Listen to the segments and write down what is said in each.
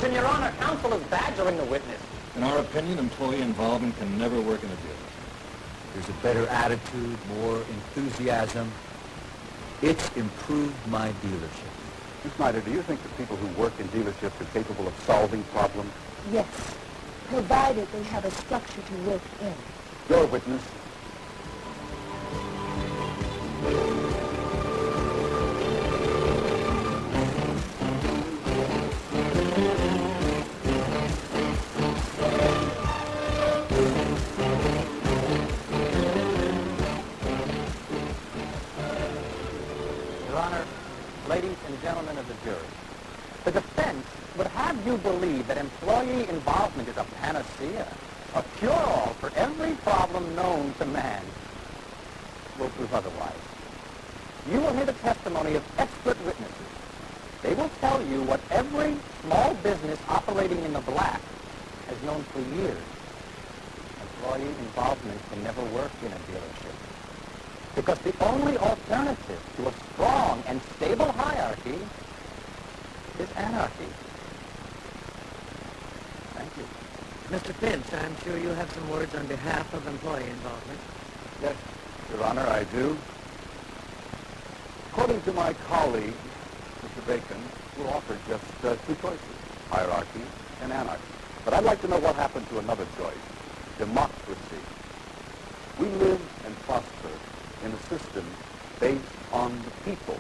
Objection, Your Honor. Counsel is badgering the witness. In our opinion, employee involvement can never work in a dealership. There's a better attitude, more enthusiasm. It's improved my dealership. Ms. Snyder, do you think that people who work in dealerships are capable of solving problems? Yes, provided they have a structure to work in. Your witness. Your Honor, ladies and gentlemen of the jury, the defense would have you believe that employee involvement is a panacea, a cure-all for every problem known to man. Will prove otherwise. You will hear the testimony of expert witnesses. They will tell you what every small business operating in the black has known for years. Employee involvement can never work in a dealership, because the only alternative to a strong and stable hierarchy is anarchy. Thank you. Mr. Finch, I'm sure you have some words on behalf of employee involvement. Yes, Your Honor, I do. According to my colleague, Mr. Bacon, who offered just two choices, hierarchy and anarchy. But I'd like to know what happened to another choice, democracy. We live and prosper in a system based on the people.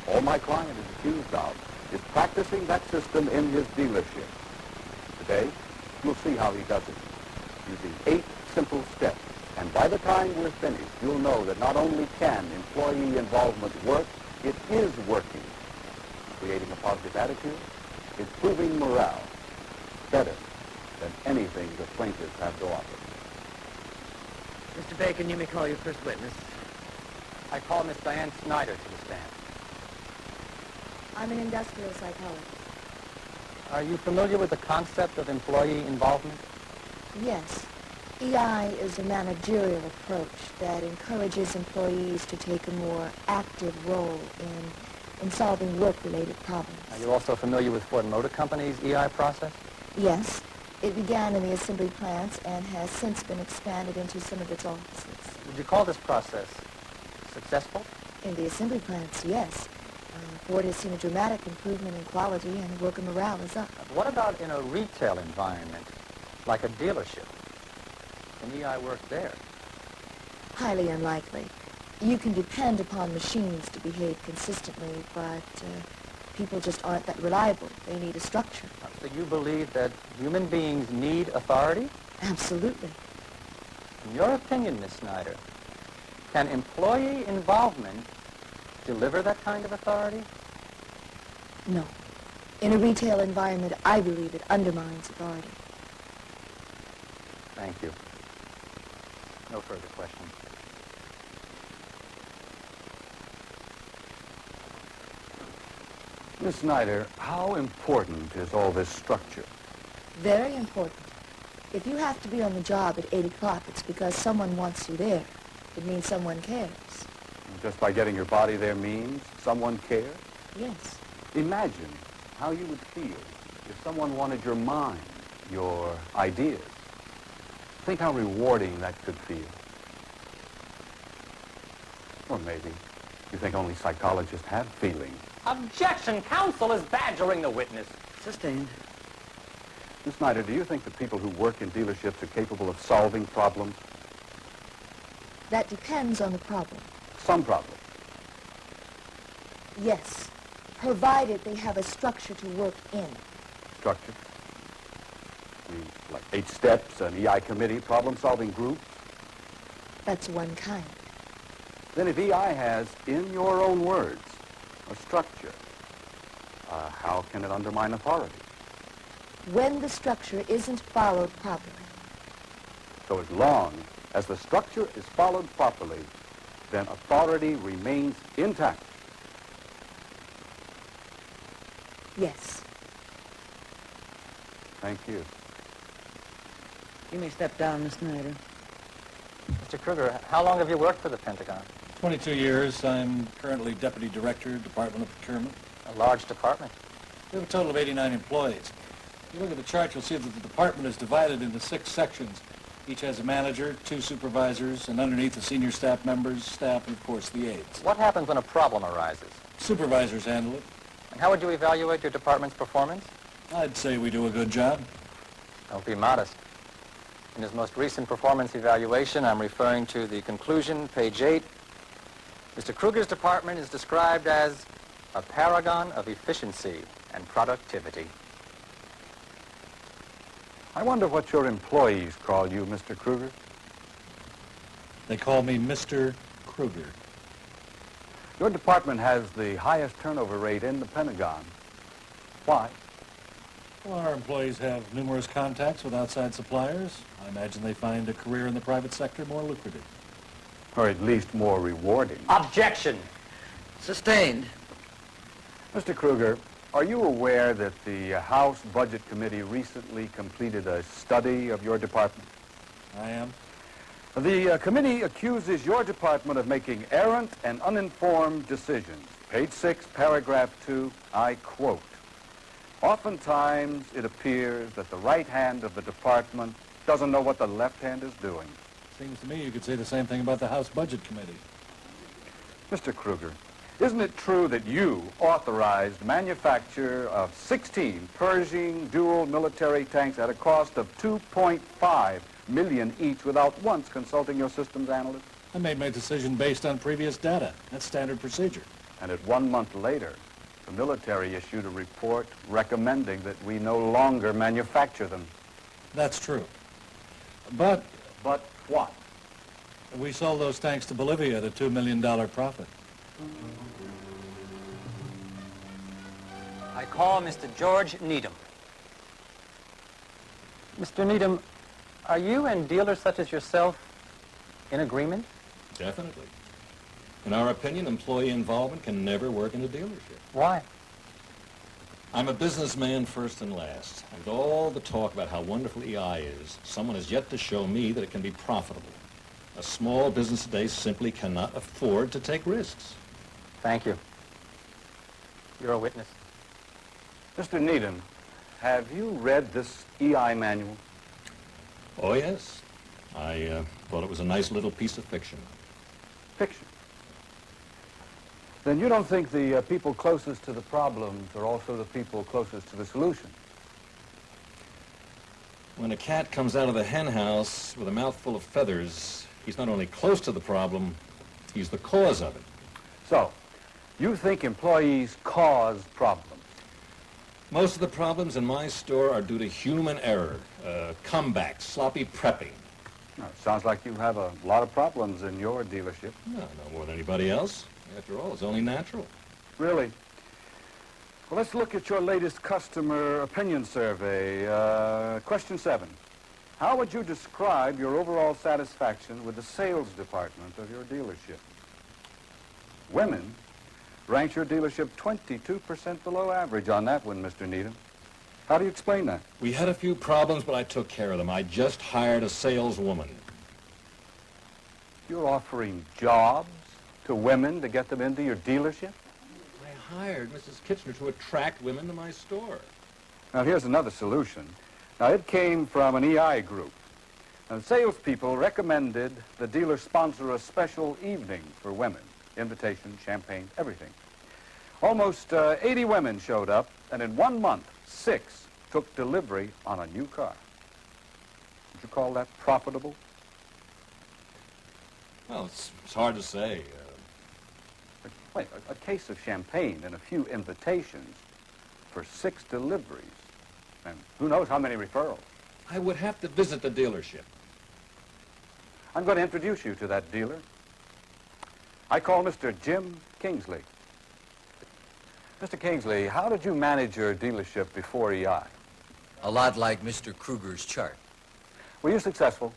All my client is accused of is practicing that system in his dealership. Today, you'll see how he does it, using 8 simple steps. And by the time we're finished, you'll know that not only can employee involvement work, it is working, creating a positive attitude, improving morale, better than anything the plaintiffs have to offer. Mr. Bacon, you may call your first witness. I call Miss Diane Snyder to the stand. I'm an industrial psychologist. Are you familiar with the concept of employee involvement? Yes. EI is a managerial approach that encourages employees to take a more active role in solving work-related problems. Are you also familiar with Ford Motor Company's EI process? Yes. It began in the assembly plants and has since been expanded into some of its offices. Would you call this process successful? In the assembly plants, yes. Ford has seen a dramatic improvement in quality and worker morale is up. What about in a retail environment, like a dealership? Can EI work there? Highly unlikely. You can depend upon machines to behave consistently, but people just aren't that reliable. They need a structure. So you believe that human beings need authority? Absolutely. In your opinion, Ms. Snyder, can employee involvement deliver that kind of authority? No. In a retail environment, I believe it undermines authority. Thank you. No further questions. Ms. Snyder, how important is all this structure? Very important. If you have to be on the job at 8 o'clock, it's because someone wants you there. It means someone cares. Just by getting your body there means someone cares? Yes. Imagine how you would feel if someone wanted your mind, your ideas. Think how rewarding that could feel. Or maybe you think only psychologists have feelings. Objection! Counsel is badgering the witness. Sustained. Ms. Snyder, do you think that people who work in dealerships are capable of solving problems? That depends on the problem. Some problems. Yes. Provided they have a structure to work in. Structure? I mean, like 8 steps, an EI committee, problem-solving group? That's one kind. Then if EI has, in your own words, a structure, how can it undermine authority? When the structure isn't followed properly. So as long as the structure is followed properly, then authority remains intact. Yes. Thank you. You may step down, Miss Snyder. Mr. Kruger, how long have you worked for the Pentagon? 22 years. I'm currently Deputy Director, Department of Procurement. A large department. We have a total of 89 employees. If you look at the chart, you'll see that the department is divided into 6 sections. Each has a manager, 2 supervisors, and underneath the senior staff members, staff, and of course the aides. What happens when a problem arises? Supervisors handle it. And how would you evaluate your department's performance? I'd say we do a good job. Don't be modest. In his most recent performance evaluation, I'm referring to the conclusion, page 8, Mr. Kruger's department is described as a paragon of efficiency and productivity. I wonder what your employees call you, Mr. Kruger. They call me Mr. Kruger. Your department has the highest turnover rate in the Pentagon. Why? Well, our employees have numerous contacts with outside suppliers. I imagine they find a career in the private sector more lucrative. Or at least more rewarding. Objection! Sustained. Mr. Kruger, are you aware that the House Budget Committee recently completed a study of your department? I am. The committee accuses your department of making errant and uninformed decisions. Page 6, paragraph 2, I quote, "Oftentimes it appears that the right hand of the department doesn't know what the left hand is doing." Seems to me you could say the same thing about the House Budget Committee. Mr. Kruger, isn't it true that you authorized manufacture of 16 Pershing dual military tanks at a cost of $2.5 million each without once consulting your systems analyst? I made my decision based on previous data. That's standard procedure. And at 1 month later, the military issued a report recommending that we no longer manufacture them. That's true. But But what? we sold those tanks to Bolivia at a $2 million profit. I call Mr. George Needham. Mr. Needham, are you and dealers such as yourself in agreement? Definitely. In our opinion, employee involvement can never work in a dealership. Why? I'm a businessman first and last. And with all the talk about how wonderful EI is, someone has yet to show me that it can be profitable. A small business today simply cannot afford to take risks. Thank you. You're a witness. Mr. Needham, have you read this EI manual? Oh, yes. I thought it was a nice little piece of fiction. Fiction. Then you don't think the people closest to the problems are also the people closest to the solution? When a cat comes out of the hen house with a mouthful of feathers, he's not only close to the problem, he's the cause of it. So, you think employees cause problems? Most of the problems in my store are due to human error, comebacks, sloppy prepping. No, it sounds like you have a lot of problems in your dealership. No more than anybody else. After all, it's only natural. Really? Well, let's look at your latest customer opinion survey. Question 7. How would you describe your overall satisfaction with the sales department of your dealership? Women ranked your dealership 22% below average on that one, Mr. Needham. How do you explain that? We had a few problems, but I took care of them. I just hired a saleswoman. You're offering jobs to women to get them into your dealership? I hired Mrs. Kitchener to attract women to my store. Now, here's another solution. Now, it came from an EI group. And the salespeople recommended the dealer sponsor a special evening for women. Invitation, champagne, everything. Almost 80 women showed up, and in 1 month, 6 took delivery on a new car. Would you call that profitable? Well, it's hard to say. Wait, a case of champagne and a few invitations for 6 deliveries. And who knows how many referrals. I would have to visit the dealership. I'm going to introduce you to that dealer. I call Mr. Jim Kingsley. Mr. Kingsley, how did you manage your dealership before EI? A lot like Mr. Kruger's chart. Were you successful?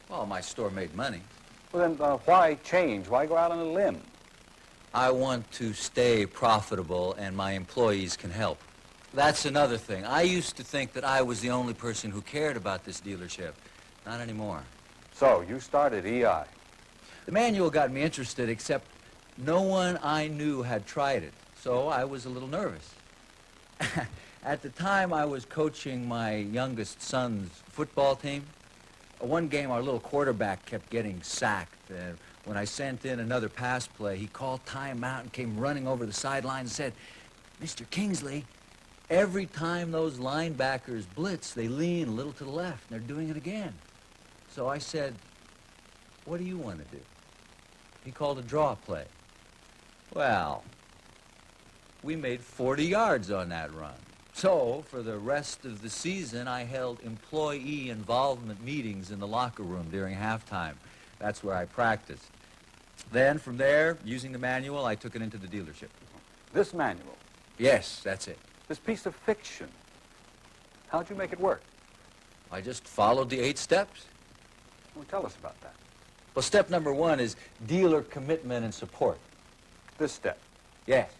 Well, my store made money. Well, then why change? Why go out on a limb? I want to stay profitable, and my employees can help. That's another thing. I used to think that I was the only person who cared about this dealership. Not anymore. So, you started EI. The manual got me interested, except no one I knew had tried it. So I was a little nervous. At the time, I was coaching my youngest son's football team. One game, our little quarterback kept getting sacked. When I sent in another pass play, he called timeout and came running over the sideline and said, "Mr. Kingsley, every time those linebackers blitz, they lean a little to the left, and they're doing it again." So I said, "What do you want to do?" He called a draw play. Well, we made 40 yards on that run. So, for the rest of the season, I held employee involvement meetings in the locker room during halftime. That's where I practiced. Then, from there, using the manual, I took it into the dealership. This manual, Yes, that's it. this piece of fiction, how'd you make it work? I just followed the 8 steps. Well, tell us about that. Well, step number 1 is dealer commitment and support. This step. Yes.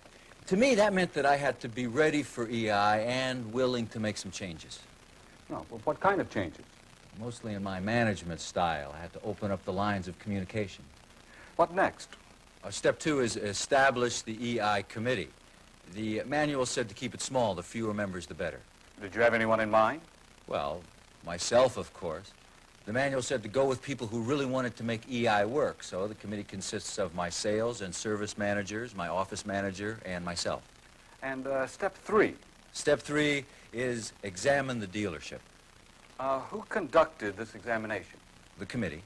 To me, that meant that I had to be ready for EI and willing to make some changes. No, well, what kind of changes? Mostly in my management style. I had to open up the lines of communication. What next? Step 2 is establish the EI committee. The manual said to keep it small. The fewer members, the better. Did you have anyone in mind? Well, myself, of course. The manual said to go with people who really wanted to make EI work, so the committee consists of my sales and service managers, my office manager, and myself. And step 3? Step 3 is examine the dealership. Who conducted this examination? The committee.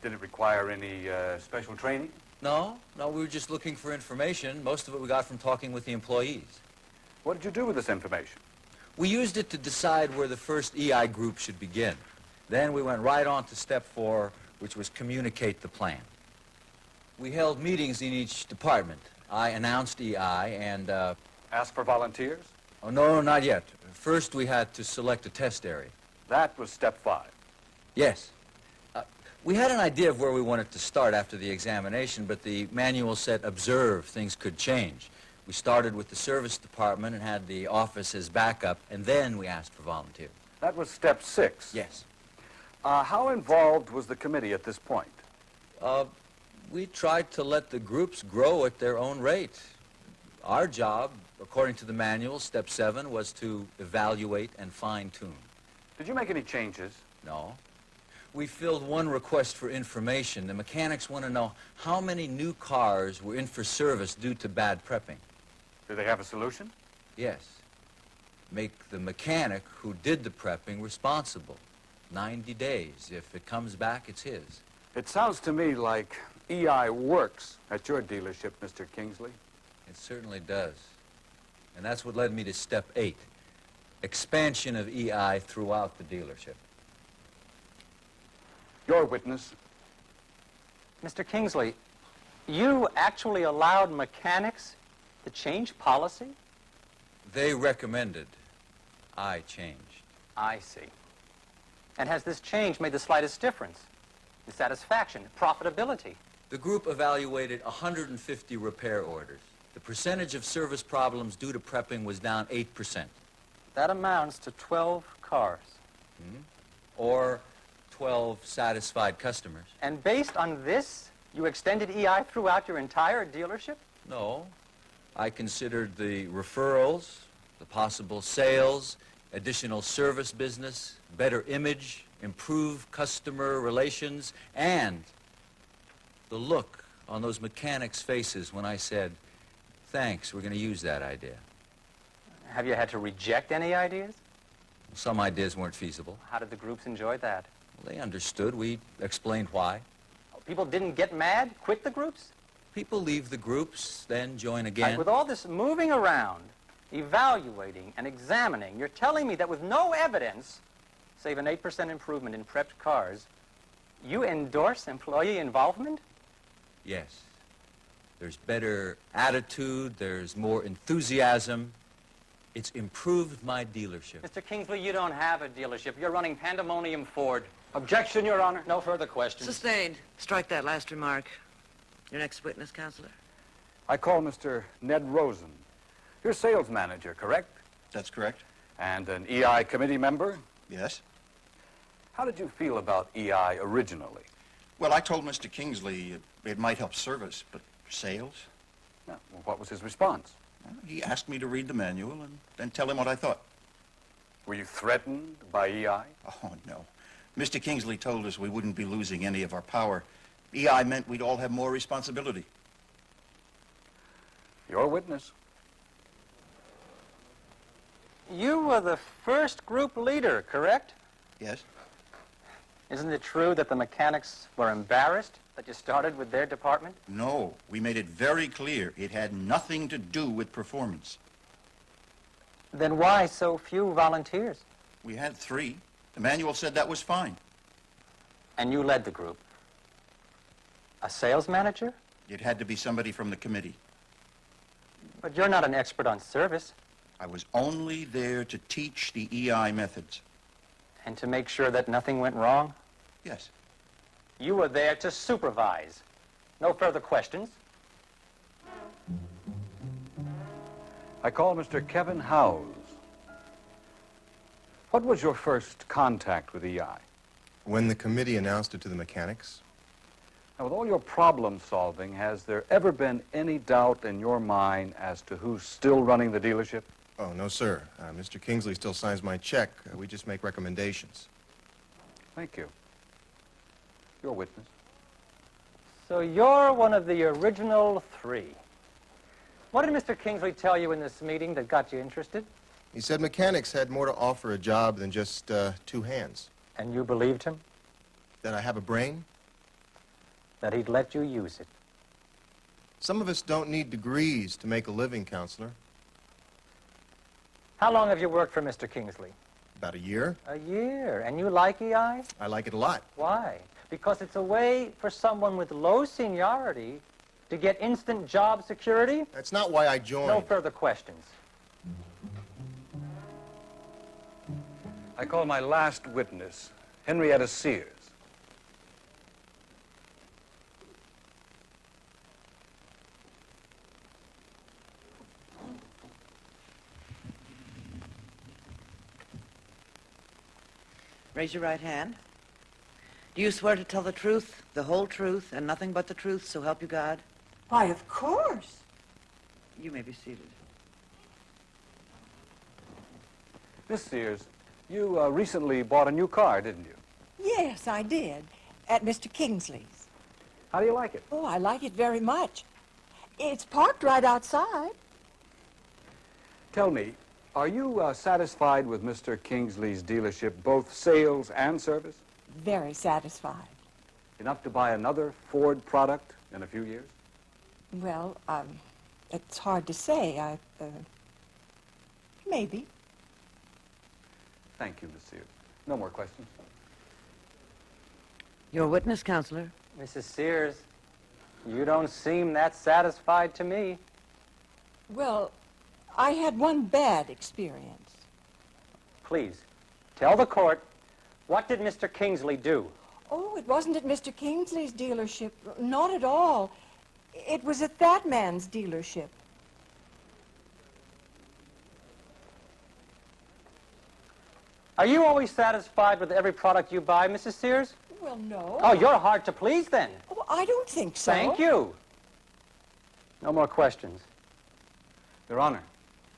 Did it require any special training? No, we were just looking for information. Most of it we got from talking with the employees. What did you do with this information? We used it to decide where the first EI group should begin. Then we went right on to step 4, which was communicate the plan. We held meetings in each department. I announced EI and, Ask for volunteers? oh, no, not yet. First, we had to select a test area. That was step 5. Yes. We had an idea of where we wanted to start after the examination, but the manual said observe, things could change. We started with the service department and had the office as backup, and then we asked for volunteers. That was step 6. Yes. How involved was the committee at this point? We tried to let the groups grow at their own rate. Our job, according to the manual, step 7, was to evaluate and fine-tune. Did you make any changes? No. We filled one request for information. The mechanics want to know how many new cars were in for service due to bad prepping. Did they have a solution? Yes. Make the mechanic who did the prepping responsible. 90 days. If it comes back, it's his. It sounds to me like EI works at your dealership, Mr. Kingsley. It certainly does. And that's what led me to step 8. Expansion of EI throughout the dealership. Your witness. Mr. Kingsley, you actually allowed mechanics to change policy? They recommended. I changed. I see. And has this change made the slightest difference in satisfaction, profitability? The group evaluated 150 repair orders. The percentage of service problems due to prepping was down 8%. That amounts to 12 cars. Or 12 satisfied customers. And based on this, you extended EI throughout your entire dealership? No. I considered the referrals, the possible sales, additional service business, better image, improved customer relations, and the look on those mechanics' faces when I said, thanks, we're going to use that idea. Have you had to reject any ideas? Some ideas weren't feasible. How did the groups enjoy that? They understood. We explained why. People didn't get mad, quit the groups? People leave the groups, then join again. With all this moving around, evaluating and examining, you're telling me that with no evidence, save an 8% improvement in prepped cars, you endorse employee involvement? Yes. There's better attitude, there's more enthusiasm. It's improved my dealership. Mr. Kingsley, you don't have a dealership. You're running Pandemonium Ford. Objection, Your Honor. No further questions. Sustained. Strike that last remark. Your next witness, Counselor. I call Mr. Ned Rosen. You're sales manager, correct? That's correct. And an EI committee member? Yes. How did you feel about EI originally? Well, I told Mr. Kingsley it might help service, but sales? Well, what was his response? He asked me to read the manual and then tell him what I thought. Were you threatened by EI? Oh, no. Mr. Kingsley told us we wouldn't be losing any of our power. EI meant we'd all have more responsibility. Your witness. You were the first group leader, correct? Yes? Isn't it true that the mechanics were embarrassed that you started with their department? No. We made it very clear it had nothing to do with performance. Then why so few volunteers? We had 3. The manual said that was fine. And you led the group. A sales manager? It had to be somebody from the committee. But you're not an expert on service. I was only there to teach the EI methods. And to make sure that nothing went wrong? Yes. You were there to supervise. No further questions? I call Mr. Kevin Howes. What was your first contact with EI? When the committee announced it to the mechanics. Now, with all your problem solving, has there ever been any doubt in your mind as to who's still running the dealership? Oh, no, sir. Mr. Kingsley still signs my check. We just make recommendations. Thank you. Your witness. So you're one of the original 3. What did Mr. Kingsley tell you in this meeting that got you interested? He said mechanics had more to offer a job than just 2 hands. And you believed him? That I have a brain? That he'd let you use it? Some of us don't need degrees to make a living, Counselor. How long have you worked for Mr. Kingsley? About a year. A year. And you like EI? I like it a lot. Why? Because it's a way for someone with low seniority to get instant job security? That's not why I joined. No further questions. I call my last witness, Henrietta Sears. Raise your right hand. Do you swear to tell the truth, the whole truth, and nothing but the truth, so help you God? Why, of course. You may be seated. Miss Sears, you recently bought a new car, didn't you? Yes, I did, at Mr. Kingsley's. How do you like it? Oh, I like it very much. It's parked right outside. Tell me, are you satisfied with Mr. Kingsley's dealership, both sales and service? Very satisfied. Enough to buy another Ford product in a few years? Well, it's hard to say. Maybe. Thank you, Miss Sears. No more questions. Your witness, Counselor. Mrs. Sears, you don't seem that satisfied to me. Well, I had one bad experience. Please, tell the court, what did Mr. Kingsley do? Oh, it wasn't at Mr. Kingsley's dealership. Not at all. It was at that man's dealership. Are you always satisfied with every product you buy, Mrs. Sears? Well, no. Oh, you're hard to please then. Oh, I don't think so. Thank you. No more questions. Your Honor,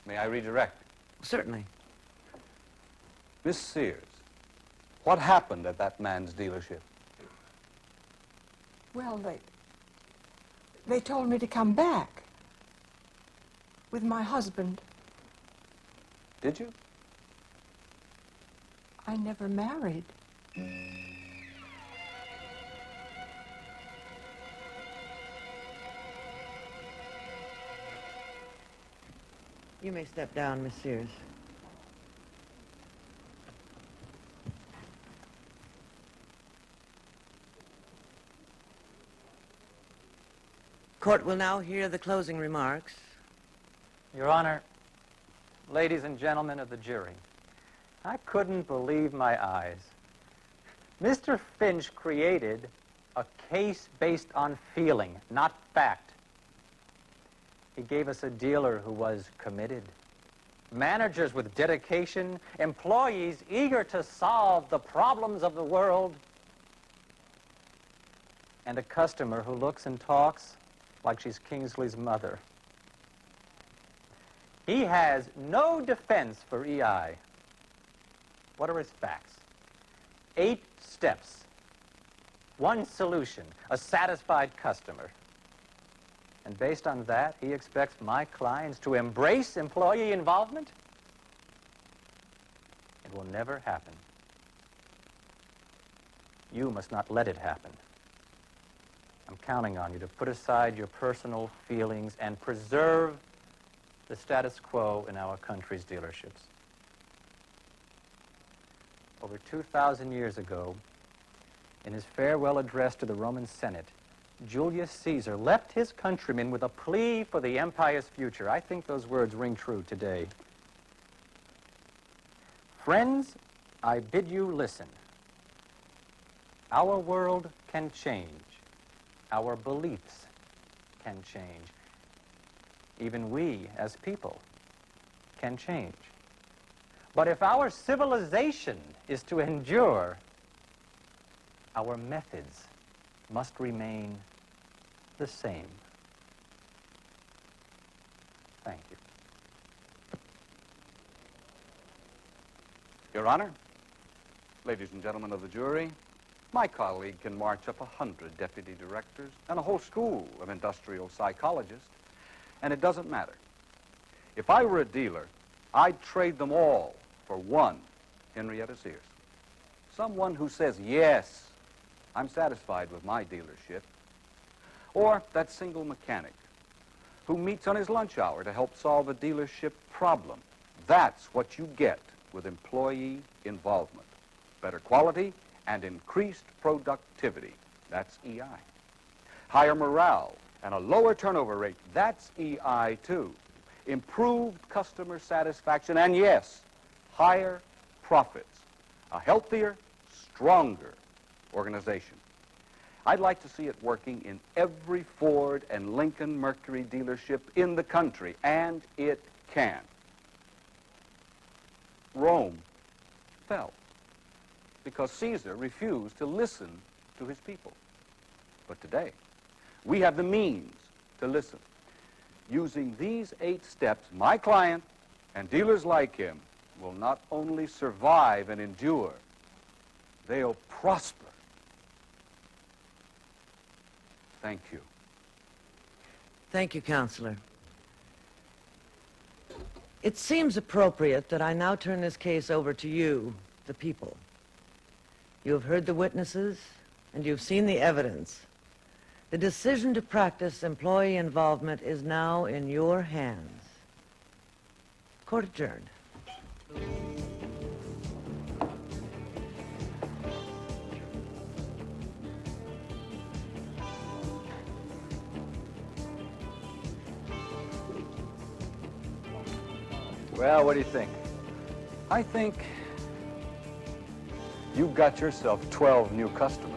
may I redirect? Certainly. Miss Sears, what happened at that man's dealership? Well, they told me to come back with my husband. Did you? I never married. You may step down, Miss Sears. Court will now hear the closing remarks. Your Honor, ladies and gentlemen of the jury, I couldn't believe my eyes. Mr. Finch created a case based on feeling, not fact. He gave us a dealer who was committed, managers with dedication, employees eager to solve the problems of the world, and a customer who looks and talks like she's Kingsley's mother. He has no defense for EI. What are his facts? 8 steps. 1 solution, a satisfied customer. And based on that, he expects my clients to embrace employee involvement? It will never happen. You must not let it happen. I'm counting on you to put aside your personal feelings and preserve the status quo in our country's dealerships. Over 2,000 years ago, in his farewell address to the Roman Senate, Julius Caesar left his countrymen with a plea for the empire's future. I think those words ring true today. Friends, I bid you listen. Our world can change. Our beliefs can change. Even we, as people, can change. But if our civilization is to endure, our methods must remain the same. Thank you. Your Honor, ladies and gentlemen of the jury, my colleague can march up 100 deputy directors and a whole school of industrial psychologists, and it doesn't matter. If I were a dealer, I'd trade them all for one Henrietta Sears. Someone who says, yes, I'm satisfied with my dealership. Or that single mechanic who meets on his lunch hour to help solve a dealership problem. That's what you get with employee involvement. Better quality and increased productivity. That's EI. Higher morale and a lower turnover rate. That's EI too. Improved customer satisfaction and, yes, higher profits. A healthier, stronger organization. I'd like to see it working in every Ford and Lincoln Mercury dealership in the country, and it can. Rome fell because Caesar refused to listen to his people. But today, we have the means to listen. Using these 8 steps, my client and dealers like him will not only survive and endure, they'll prosper. Thank you. Thank you, Counselor. It seems appropriate that I now turn this case over to you, the people. You have heard the witnesses, and you've seen the evidence. The decision to practice employee involvement is now in your hands. Court adjourned. Well, what do you think? I think you've got yourself 12 new customers.